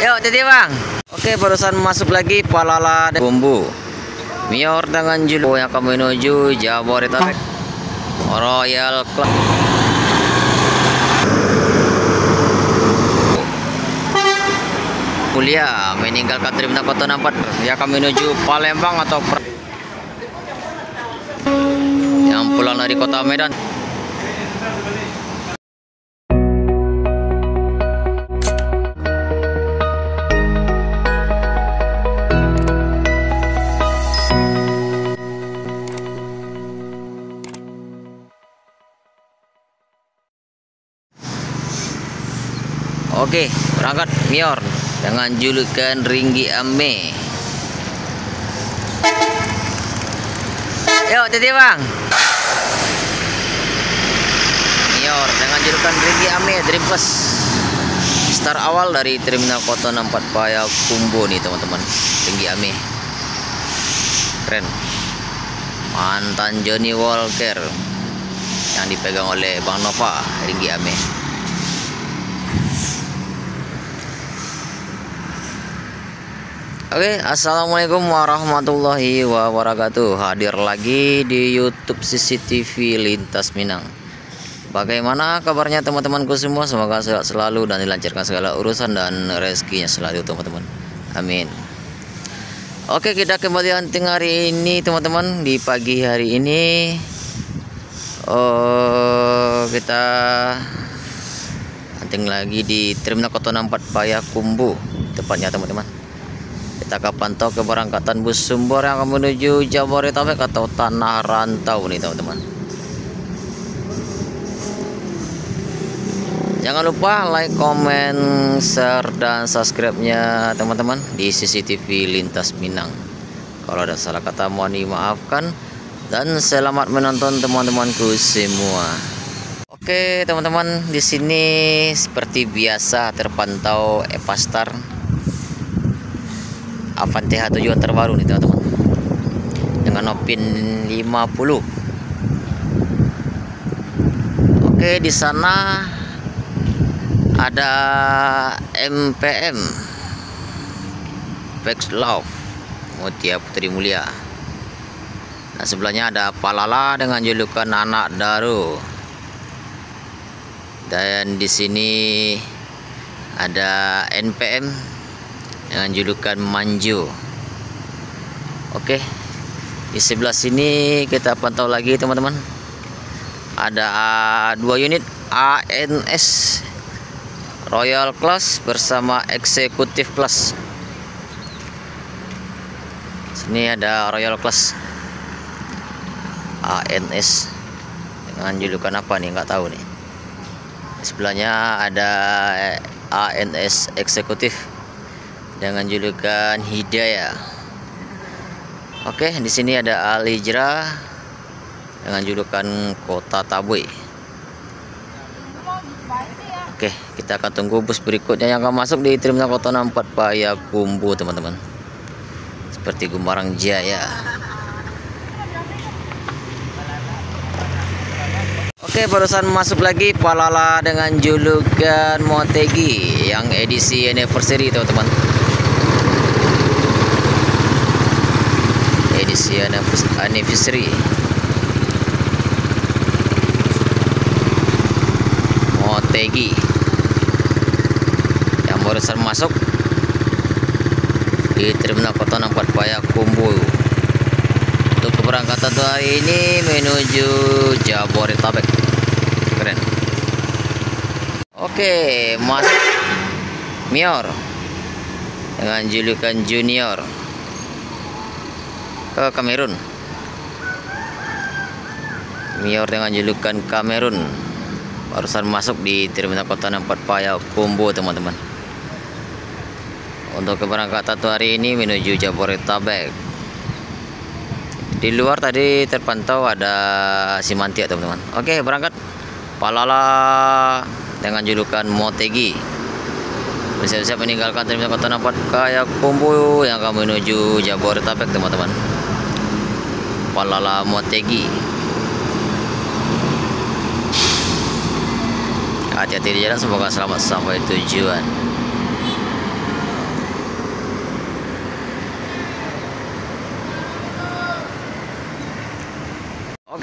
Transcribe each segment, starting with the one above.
Yuk, titip bang. Oke, barusan masuk lagi Palala dan Bumbu. Mior dengan julu yang akan menuju Jabodetabek. Royal Club. Mulia meninggalkan Terminal Kota Nampak yang akan menuju Palembang atau yang pulang dari Kota Medan. Oke, berangkat Mior dengan julukan Ringgi Ame. Yuk, titip bang. Mior dengan julukan Ringgi Ame Dream Plus. Start awal dari Terminal Kota Nampak Payakumbuh nih teman-teman. Ringgi Ame. Keren. Mantan Johnny Walker yang dipegang oleh Bang Nova, Ringgi Ame. Oke, assalamualaikum warahmatullahi wabarakatuh. Hadir lagi di YouTube CCTV Lintas Minang. Bagaimana kabarnya teman-temanku semua? Semoga sehat selalu dan dilancarkan segala urusan dan rezekinya selalu teman-teman. Amin. Oke, kita kembali hunting hari ini teman-teman. Di pagi hari ini kita hunting lagi di Terminal Kota Nampak Payakumbuh tepatnya teman-teman. Kita akan pantau keberangkatan bus Sumber yang akan menuju Jabodetabek atau Tanah Rantau nih teman-teman. Jangan lupa like, comment, share, dan subscribe-nya teman-teman di CCTV Lintas Minang. Kalau ada salah kata mohon dimaafkan dan selamat menonton teman-temanku semua. Oke teman-teman, di sini seperti biasa terpantau Evastar Avante H tujuan terbaru nih teman-teman dengan Opin 50. Oke, di sana ada MPM Vex Love Mutia Putri Mulia. Nah, sebelahnya ada Palala dengan julukan Anak Daru. Dan di sini ada NPM dengan julukan Manju. Oke, di sebelah sini kita pantau lagi teman-teman. Ada 2 unit ANS Royal Class bersama Executive Class. Sini ada Royal Class ANS dengan julukan apa nih, nggak tahu nih. Di sebelahnya ada ANS Executive dengan julukan Hidayah. Oke, di sini ada Alijra dengan julukan Kota Tabui. Oke, kita akan tunggu bus berikutnya yang akan masuk di Terminal Kota Nampak Payakumbuh teman-teman. Seperti Gumbarang Jaya. Oke, barusan masuk lagi Palala dengan julukan Motegi yang edisi anniversary teman-teman. Edisi anniversary Motegi yang barusan masuk di Terminal Kota Nampak Payakumbuh untuk keberangkatan hari ini menuju Jabodetabek. Keren. Oke, masuk Mior dengan julukan Junior ke Kamerun. Mior dengan julukan Kamerun barusan masuk di Terminal Kota Nampak Payakumbuh teman-teman. Untuk keberangkatan hari ini menuju Jabodetabek. Di luar tadi terpantau ada Simantia teman-teman. Oke, berangkat Palala dengan julukan Motegi bersiap-siap meninggalkan Terminal Kota Nampak Payakumbuh yang akan menuju Jabodetabek teman-teman. Palala Motegi. Hati-hati di jalan, semoga selamat sampai tujuan.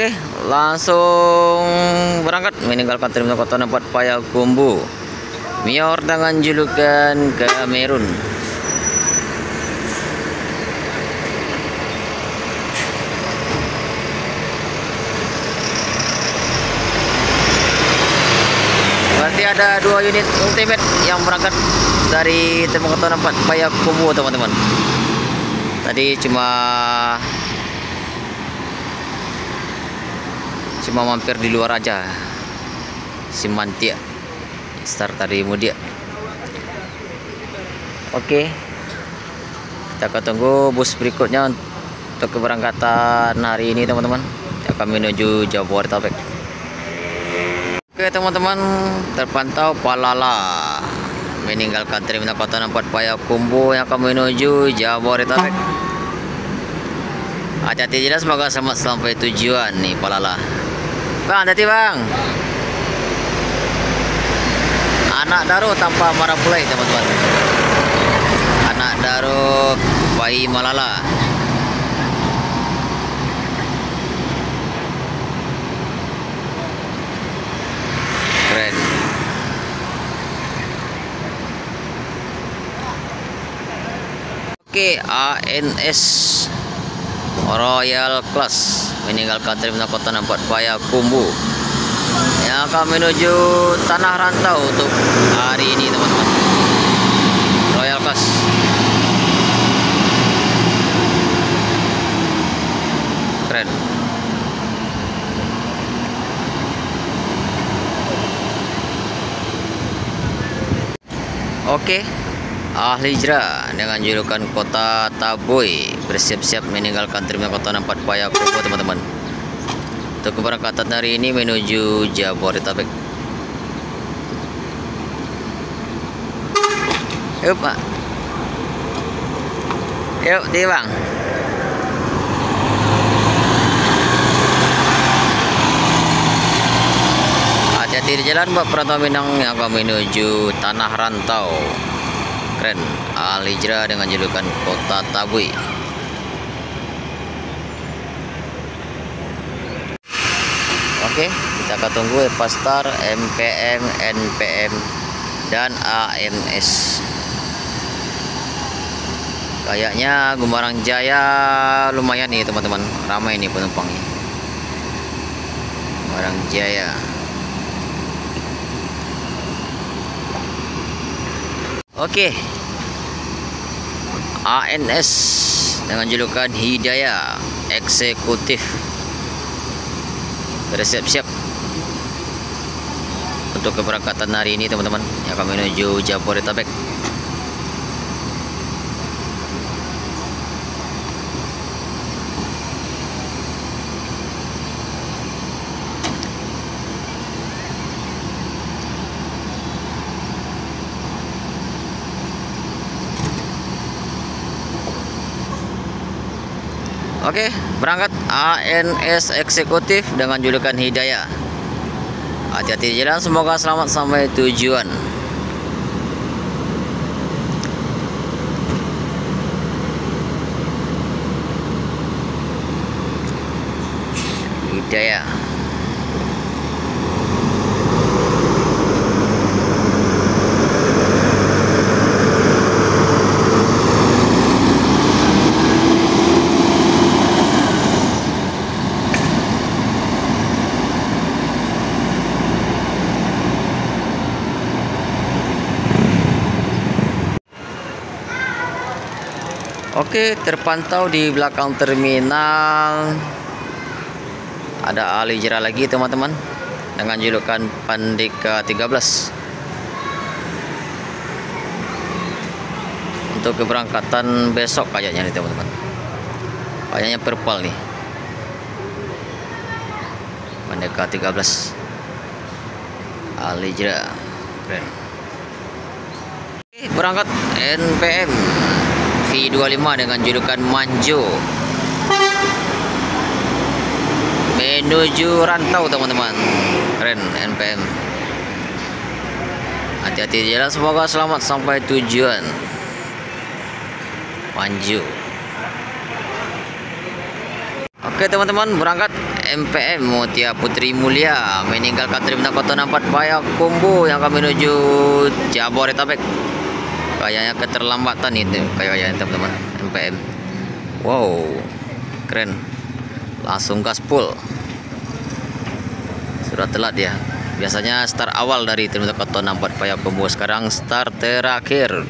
Oke, langsung berangkat meninggalkan terminal Kota Nampak Payakumbuh. Mior dengan julukan Kamerun. Berarti ada 2 unit ultimate yang berangkat dari terminal Kota Nampak Payakumbuh, teman-teman. Tadi cuma mampir di luar aja. Simantia start tadi mudia. Oke, kita akan tunggu bus berikutnya untuk keberangkatan hari ini, teman-teman, yang akan menuju Jabodetabek. Oke, teman-teman, terpantau Palala meninggalkan terminal Kota Nampak Payakumbuh yang akan menuju Jabodetabek. Hati-hati jelas, semoga selamat sampai tujuan nih Palala. Bang, hati-hati bang. Anak Daro tanpa marah pulai, teman-teman. Anak Daro bayi Malala. Keren. Oke, ANS Royal Class meninggalkan terminal Kota Nampak Payakumbuh yang akan menuju Tanah Rantau untuk hari ini, teman-teman. Royal Class. Keren. Oke, ahli hijrah dengan julukan Kota Taboy bersiap-siap meninggalkan terminal Kota Nampak Payakumbuh, teman-teman, untuk keberangkatan hari ini menuju Jabodetabek. Yuk pak, yuk di bang. Hati-hati di jalan buat perantau Minang yang akan menuju Tanah Rantau. Keren, ahli hijrah dengan julukan Kota Taboy. Oke, kita akan tunggu Epastar, MPM, NPM, dan AMS. Kayaknya Gumbarang Jaya lumayan nih, teman-teman, ramai nih penumpangnya. Gumbarang Jaya. Oke, ANS dengan julukan Hidayah Eksekutif bersiap-siap untuk keberangkatan hari ini, teman-teman, yang akan menuju Jabodetabek. Oke, berangkat ANS Eksekutif dengan julukan Hidayah. Hati-hati di jalan, semoga selamat sampai tujuan. Hidayah. Oke, terpantau di belakang terminal ada ahli hijrah lagi, teman-teman, dengan julukan Pandika 13 untuk keberangkatan besok kayaknya nih, teman-teman. Kayaknya purple nih, Pandika 13 ahli hijrah. Keren. Oke, berangkat NPM V25 dengan julukan Manjo menuju Rantau, teman-teman. Keren, NPM. Hati-hati di jalan, semoga selamat sampai tujuan. Manjo. Oke teman-teman, berangkat MPM Mutia Putri Mulia meninggalkan Terminal Kota 4 Payakumbuh yang akan menuju Jabodetabek. Kayaknya keterlambatan itu kayaknya teman-teman. MPM, wow, keren, langsung gaspol. Sudah telat ya. Biasanya start awal dari Terminal Kota 4 Payakumbuh, sekarang start terakhir.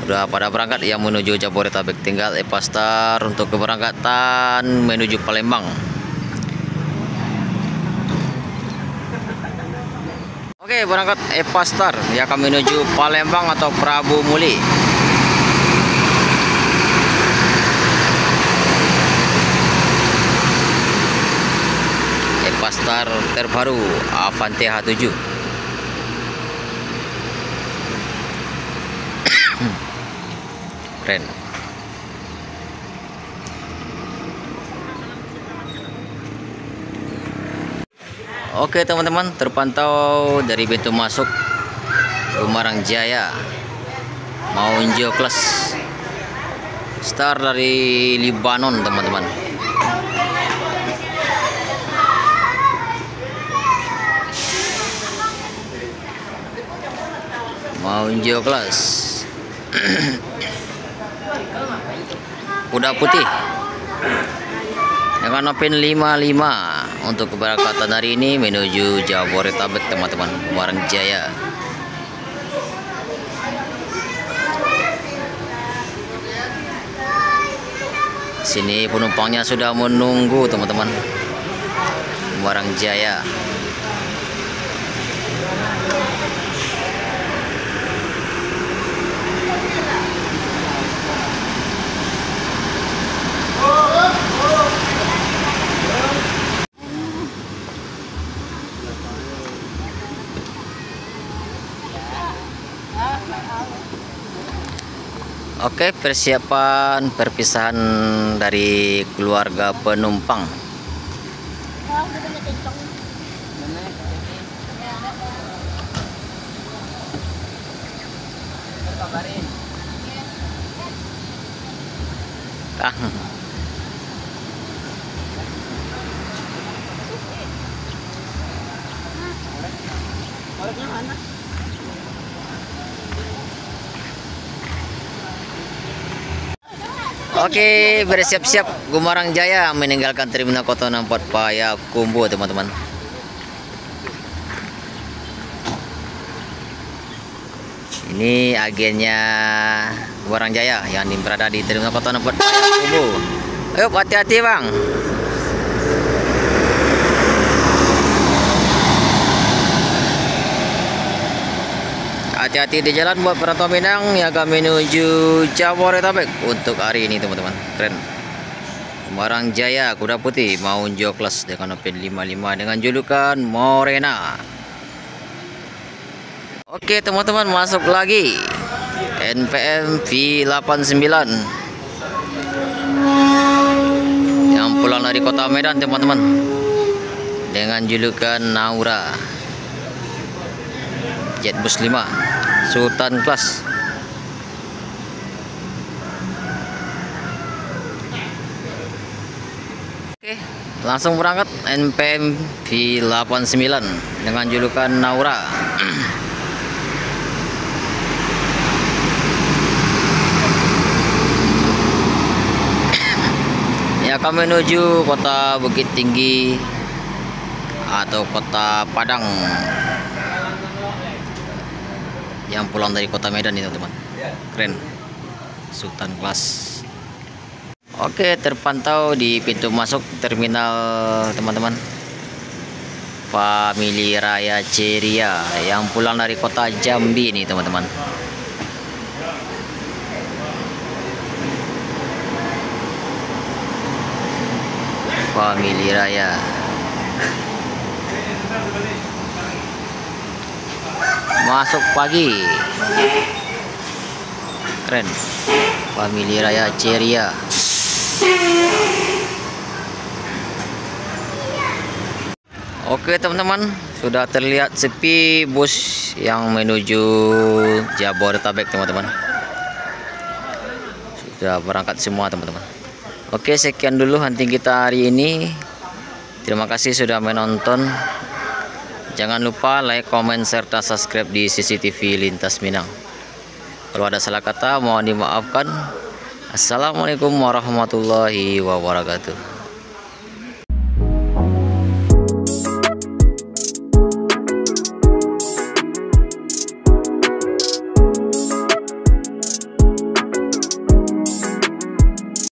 Udah pada berangkat yang menuju Jabodetabek, tinggal Epastar untuk keberangkatan menuju Palembang. Oke, berangkat Epastar yang akan menuju Palembang atau Prabu Muli. Epastar terbaru Avante H7. Keren. Oke teman-teman, terpantau dari pintu masuk Gumarang Jaya Maunjo Class, start dari Libanon teman-teman. Maunjo Class kuda putih dengan Open 55 untuk keberangkatan hari ini menuju Jabodetabek teman-teman, Gumarang Jaya. Sini penumpangnya sudah menunggu teman-teman, Gumarang Jaya. Oke, persiapan perpisahan dari keluarga penumpang. Oke, bersiap-siap Gumarang Jaya meninggalkan Terminal Kota 4 Payakumbuh teman-teman. Ini agennya Gumarang Jaya yang berada di Terminal Kota 4 Payakumbuh. Ayo hati-hati bang. Hati-hati di jalan buat perantau Minang yang akan menuju Jabodetabek untuk hari ini teman-teman. Keren. Gumarang Jaya kuda putih Maunjo Class dengan Open 55 dengan julukan Morena. Oke teman-teman, masuk lagi NPM V89 yang pulang dari kota Medan teman-teman dengan julukan Naura. Jetbus 5 Sultan Class. Oke, langsung berangkat NPM V89 dengan julukan Naura. Ya, akan menuju kota Bukit Tinggi atau kota Padang yang pulang dari kota Medan ini teman-teman. Keren, Sultan Class. Oke, terpantau di pintu masuk terminal teman-teman, Family Raya Ceria yang pulang dari kota Jambi ini teman-teman. Family Raya. Masuk pagi. Keren. Family Raya Ceria. Oke teman-teman, sudah terlihat sepi bus yang menuju Jabodetabek teman-teman. Sudah berangkat semua teman-teman. Oke, sekian dulu hunting kita hari ini. Terima kasih sudah menonton. Jangan lupa like, comment, serta subscribe di CCTV Lintas Minang. Kalau ada salah kata mohon dimaafkan. Assalamualaikum warahmatullahi wabarakatuh.